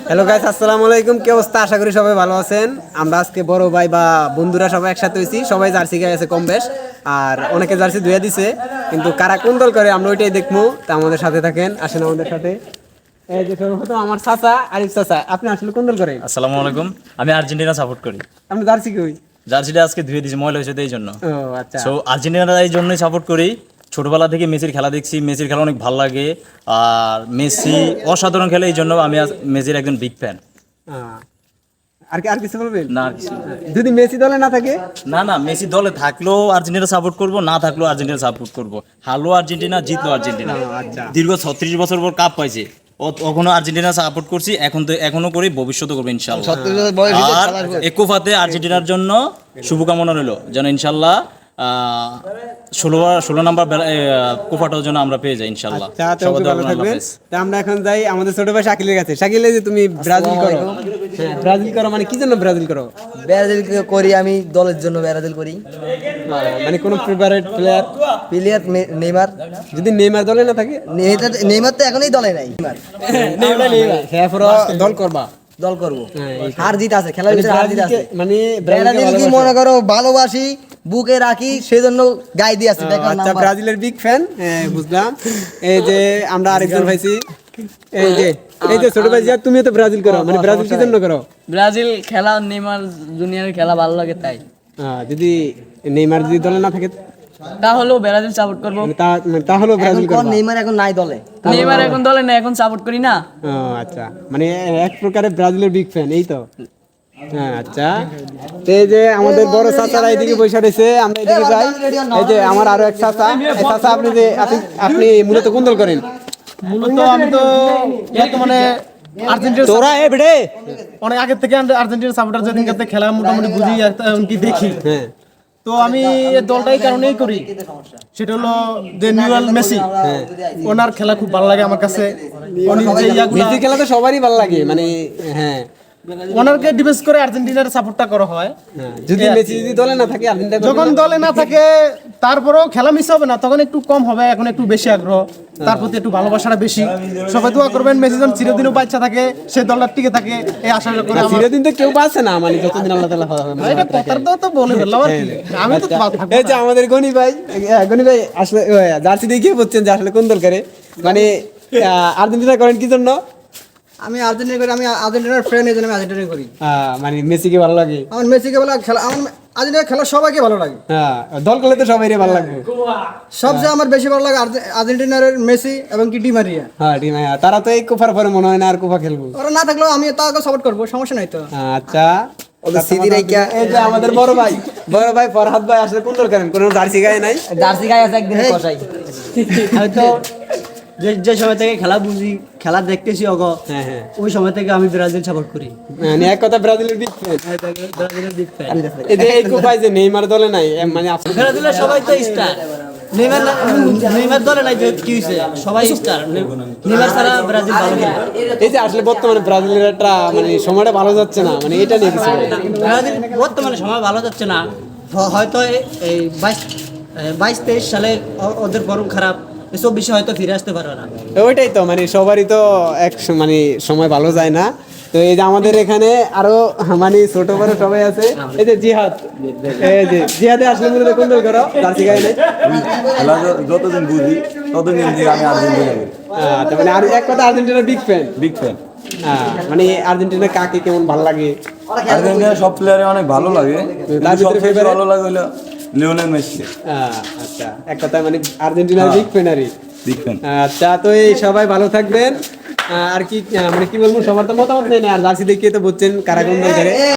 Hello guys, আসসালামু আলাইকুম। কি অবস্থা? আশা করি সবাই ভালো আছেন। আমরা আজকে বড় ভাই বা বন্ধুরা সবাই একসাথে হয়েছি। সবাই জার্সি গায়ে আছে কম বেশ, আর অনেকে জার্সি ধুয়ে দিছে, কিন্তু কারা কোন দল করে আমরা ওইটাই দেখবো। তা আমাদের সাথে থাকেন, আসেন আমাদের সাথে। এই যে সর্বপ্রথম আমার চাচা, আরিফ চাচা, আপনি আসলে কোন দল করেন? আসসালামু আলাইকুম। আমি আর্জেন্টিনা সাপোর্ট করি। আপনি জার্সি কই? জার্সিটা আজকে ধুয়ে দিয়েছি, ময়লা হয়েছে তো এই জন্য। ও আচ্ছা। সো আর্জেন্টিনা এই জন্যই সাপোর্ট করি। ছোটবেলা থেকে মেসির খেলা দেখছি, মেসির খেলা অনেক ভালো লাগে। আর মেসি অসাধারণ খেলে, এই জন্য আমি মেসির একজন বিগ ফ্যান। আর কিছু বলবেন? না আর কিছু না। যদি মেসি দলে না থাকে? না, মেসি দলে থাকলেও আর্জেন্টিনা সাপোর্ট করব, না থাকলেও আর্জেন্টিনা সাপোর্ট করব। হারলো আর্জেন্টিনা, জিতলো আর্জেন্টিনা। আচ্ছা। দীর্ঘ 36 বছর পর কাপ পাইছে, তখনও আর্জেন্টিনা সাপোর্ট করছি, এখনো করি, ভবিষ্যতে করবো ইনশাল্লাহ। আর একুফাতে আর্জেন্টিনার জন্য শুভকামনা রইল, যেন ইনশাল্লাহ 16 নম্বর কোফাটার জন্য আমরা পেয়ে যাই ইনশাল্লাহ। আমরা এখন যাই আমাদের ছোট ভাই শাকিলের কাছে। শাকিল, যে তুমি ব্রাজিল করো, হ্যাঁ ব্রাজিল করো, মানে কি জন্য ব্রাজিল করো? ব্রাজিল করি আমি দলের জন্য, ব্রাজিল করি। মানে কোন ফেভারিট প্লেয়ার? নেইমার। যদি নেইমার দলে না থাকে? নেইমার তো এখনই দলে নাই। দল করবা? দল করবো, হার জিত আছে, খেলার ভিতরে হার জিত আছে। মানে ব্রাজিল কি মনে করো ভালোবাসি, বুকে রাখি, সেজন্য গায়ে দিয়ে আছে। আচ্ছা, ব্রাজিলের বিগ ফ্যান, বুঝলাম। এই যে আমরা আরেকজন ভাইছি, এই যে ছোট ভাই, তুমি তো ব্রাজিল করো, মানে ব্রাজিল কি জন্য করো? ব্রাজিল খেলা, নেইমার জুনিয়র খেলা ভালো লাগে তাই। যদি নেইমার যদি দলে না থাকে তাহলেও ব্রাজিল সাপোর্ট করব। তাহলেও ব্রাজিল করবা? নেইমার এখন নাই দলে, নেইমার এখন দলে না, এখন সাপোর্ট করি না। আচ্ছা, মানে এক প্রকারে ব্রাজিলের বিগ ফ্যান, এই তো। হ্যাঁ আচ্ছা, এই যে আমাদের বড় চাচারা এইদিকে বসে রয়েছে, আমরা এদিকে যাই। এই যে আমার আরো এক চাচা। চাচা, আপনি মূলত কোন দল করেন? মূলত আমি তো বর্তমানে আর্জেন্টিনা, তোরা বেড়ে অনেক আগে থেকে আর্জেন্টিনা সাপোর্টার, যেদিন থেকে খেলা মোটামুটি বুঝি এমনকি দেখি। হ্যাঁ, তো আমি এই দলটাই কারণেই করি, সেটা হলো যে নিউয়েল মেসি, ওনার খেলা খুব ভালো লাগে আমার কাছে। মেসি খেলা তো সবারই ভালো লাগে, মানে হ্যাঁ, ওনারকে ডিফেন্স করে আর্জেন্টিনার সাপোর্টটা করা হয়। যদি মেসি দলে না থাকে, যখন দলে না থাকে তারপরেও খেলা মিস হবে না, তখন একটু কম হবে, এখন একটু বেশি আগ্রহ, তার প্রতি একটু ভালোবাসাটা বেশি। সবাই দোয়া করবেন মেসি যেন চিরদিনও বাচ্চা থাকে, সে দলটা টিকে থাকে, এই আশা করে। চিরদিন তো কেউ পাচ্ছে না, মানে যতদিন আল্লাহ তাআলা হবে। এটা কথার তো বলে ফেললাম আর কি। আমি তো এই যে আমাদের গনি ভাই আসলে জার্সি দেখিয়ে বলছেন যে আসলে কোন দল করে, মানে আর্জেন্টিনা করেন কি জন্য? আমি আর্জেন্টিনা করি, আমি আর্জেন্টিনার ফ্রেন্ড, এই জন্য আমি আর্জেন্টিনা করি। মানে মেসিকে ভালো লাগে? আমার মেসিকে ভালো খেলা, আমার আর্জেন্টিনার খেলা সবাইকে ভালো লাগে। হ্যাঁ, দল করলে তো সবাই ভালো লাগবে। সবচেয়ে আমার বেশি ভালো লাগে আর্জেন্টিনার মেসি এবং কি ডি মারিয়া। হ্যাঁ, ডি মারিয়া। তারা তো এই কোপার পরে মনে হয় না আর কোপা খেলবো। ওরা না থাকলেও আমি তাকে সাপোর্ট করবো, সমস্যা নাই তো। আচ্ছা, এই যে আমাদের বড় ভাই ফরহাদ ভাই, আসলে কোন দল করেন? কোনো জার্সি গায়ে নাই? জার্সি গায়ে আছে, একদিন কষাই। হয়তো যে সময় থেকে খেলা বুঝি, খেলা দেখতেছি ওই সময় থেকে আমি ব্রাজিল সাপোর্ট করি। মানে এক কথা ব্রাজিলের বিগ ফ্যান। ব্রাজিলের বিগ ফ্যান। এই কোপায় যে নেইমার দলে নাই, মানে ব্রাজিলের সবাই তো স্টার। নেইমার দলে নাই যে কি হইছে, সবাই স্টার। নেইমার ছাড়া ব্রাজিল ভালো খেলে। এই যে আসলে বর্তমানে ব্রাজিলের একটা মানে সময়টা ভালো যাচ্ছে না, মানে এটা নিয়ে কিছু বলেন। ব্রাজিল বর্তমানে সময় ভালো যাচ্ছে না, হয়তো এই 22-23 সালে ওদের ফর্ম খারাপ, 24 হয়তো ফিরে আসতে পারবে না। ওইটাই তো, মানে সবারই তো মানে সময় ভালো যায় না। তো এই যে আমাদের এখানে আরো মানে ছোট বড় সবাই আছে। এই যে জিহাদ, এই যে জিহাদে আসলে মূলত কোন দল করো? জার্সি গায়ে নেই? যতদিন বুঝি ততদিন দিয়ে আমি আর্জেন্টিনা করি। মানে আর এক কথা আর্জেন্টিনার বিগ ফ্যান। Big fan. মানে আর্জেন্টিনা কাকে কেমন ভালো লাগে? আর্জেন্টিনার সব প্লেয়ারে অনেক ভালো লাগে, তার ভিতরে সবচেয়ে ভালো লাগে হলো লিওনেল মেসি। আচ্ছা, এক কথা মানে আর্জেন্টিনার বিগ ফ্যানারই। Big fan. আচ্ছা, তো এই সবাই ভালো থাকবেন। আর কি মানে কি বলবো, সবার তো মতামত নেই না, আর জার্সি দেখিয়ে তো বলছেন কারা কোন দল করে।